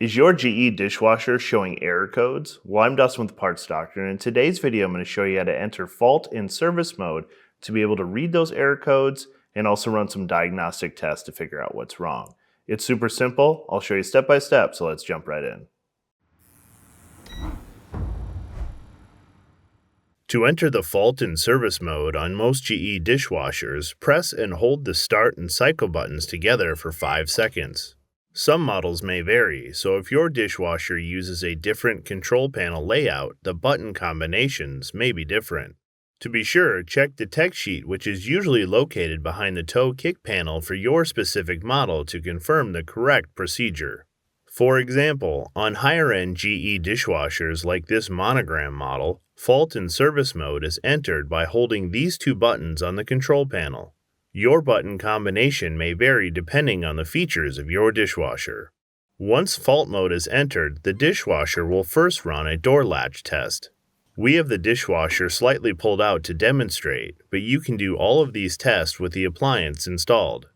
Is your GE dishwasher showing error codes? Well, I'm Dustin with Parts Doctor, and in today's video, I'm going to show you how to enter fault in service mode to be able to read those error codes and also run some diagnostic tests to figure out what's wrong. It's super simple. I'll show you step by step, so let's jump right in. To enter the fault in service mode on most GE dishwashers, press and hold the start and cycle buttons together for 5 seconds. Some models may vary, so if your dishwasher uses a different control panel layout, the button combinations may be different. To be sure, check the tech sheet, which is usually located behind the toe kick panel for your specific model to confirm the correct procedure. For example, on higher-end GE dishwashers like this Monogram model, fault in service mode is entered by holding these two buttons on the control panel. Your button combination may vary depending on the features of your dishwasher. Once fault mode is entered, the dishwasher will first run a door latch test. We have the dishwasher slightly pulled out to demonstrate, but you can do all of these tests with the appliance installed.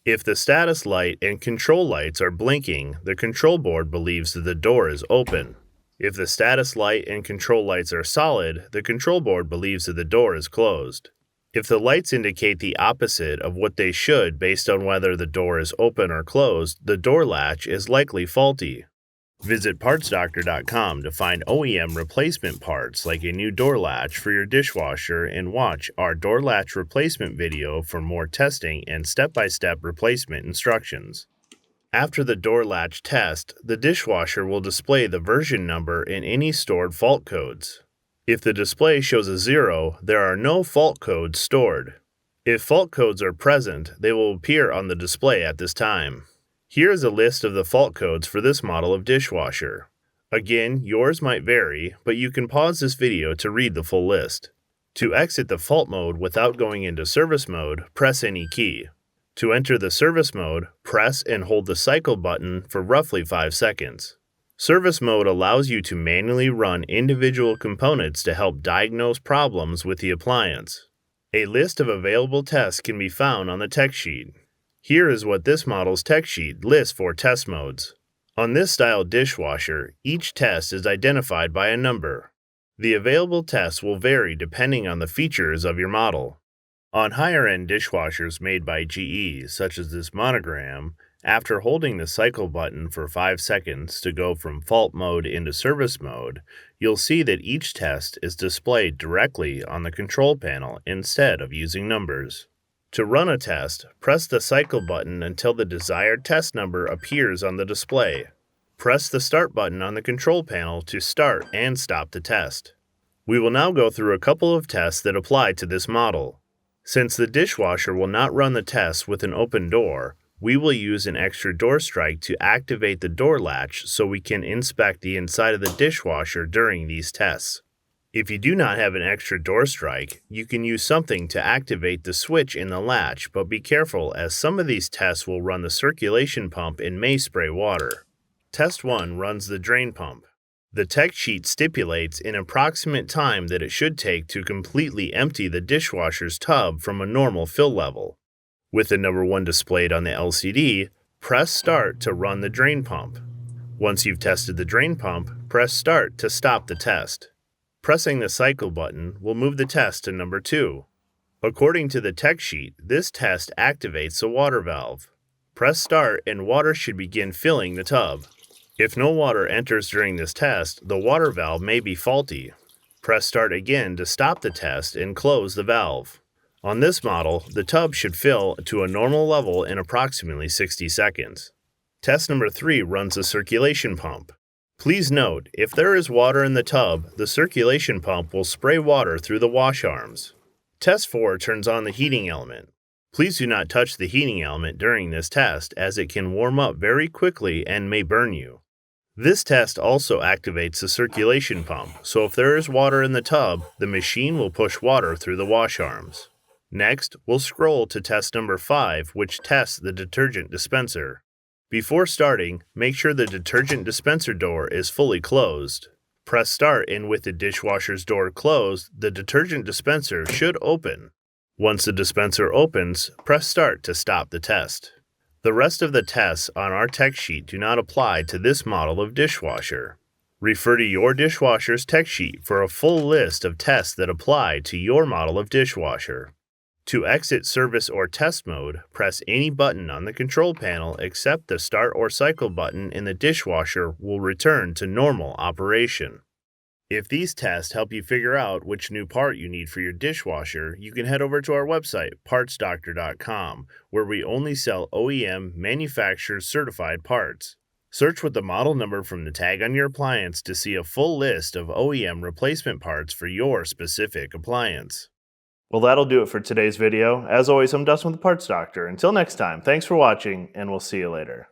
If the status light and control lights are blinking, the control board believes that the door is open. If the status light and control lights are solid, the control board believes that the door is closed. If the lights indicate the opposite of what they should based on whether the door is open or closed, the door latch is likely faulty. Visit PartsDoctor.com to find OEM replacement parts like a new door latch for your dishwasher and watch our door latch replacement video for more testing and step-by-step replacement instructions. After the door latch test, the dishwasher will display the version number and any stored fault codes. If the display shows a 0, there are no fault codes stored. If fault codes are present, they will appear on the display at this time. Here is a list of the fault codes for this model of dishwasher. Again, yours might vary, but you can pause this video to read the full list. To exit the fault mode without going into service mode, press any key. To enter the service mode, press and hold the cycle button for roughly 5 seconds. Service mode allows you to manually run individual components to help diagnose problems with the appliance. A list of available tests can be found on the tech sheet. Here is what this model's tech sheet lists for test modes. On this style dishwasher, each test is identified by a number. The available tests will vary depending on the features of your model. On higher-end dishwashers made by GE, such as this Monogram, after holding the cycle button for 5 seconds to go from fault mode into service mode, you'll see that each test is displayed directly on the control panel instead of using numbers. To run a test, press the cycle button until the desired test number appears on the display. Press the start button on the control panel to start and stop the test. We will now go through a couple of tests that apply to this model. Since the dishwasher will not run the tests with an open door, we will use an extra door strike to activate the door latch so we can inspect the inside of the dishwasher during these tests. If you do not have an extra door strike, you can use something to activate the switch in the latch, but be careful as some of these tests will run the circulation pump and may spray water. Test 1 runs the drain pump. The tech sheet stipulates an approximate time that it should take to completely empty the dishwasher's tub from a normal fill level. With the number 1 displayed on the LCD, press Start to run the drain pump. Once you've tested the drain pump, press Start to stop the test. Pressing the cycle button will move the test to number 2. According to the tech sheet, this test activates the water valve. Press Start and water should begin filling the tub. If no water enters during this test, the water valve may be faulty. Press Start again to stop the test and close the valve. On this model, the tub should fill to a normal level in approximately 60 seconds. Test number 3 runs the circulation pump. Please note, if there is water in the tub, the circulation pump will spray water through the wash arms. Test 4 turns on the heating element. Please do not touch the heating element during this test as it can warm up very quickly and may burn you. This test also activates the circulation pump, so if there is water in the tub, the machine will push water through the wash arms. Next, we'll scroll to test number 5, which tests the detergent dispenser. Before starting, make sure the detergent dispenser door is fully closed. Press Start and with the dishwasher's door closed, the detergent dispenser should open. Once the dispenser opens, press Start to stop the test. The rest of the tests on our tech sheet do not apply to this model of dishwasher. Refer to your dishwasher's tech sheet for a full list of tests that apply to your model of dishwasher. To exit service or test mode, press any button on the control panel except the start or cycle button, and the dishwasher will return to normal operation. If these tests help you figure out which new part you need for your dishwasher, you can head over to our website, partsdoctor.com, where we only sell OEM manufacturer certified parts. Search with the model number from the tag on your appliance to see a full list of OEM replacement parts for your specific appliance. Well, that'll do it for today's video. As always, I'm Dustin with the Parts Doctor. Until next time, thanks for watching, and we'll see you later.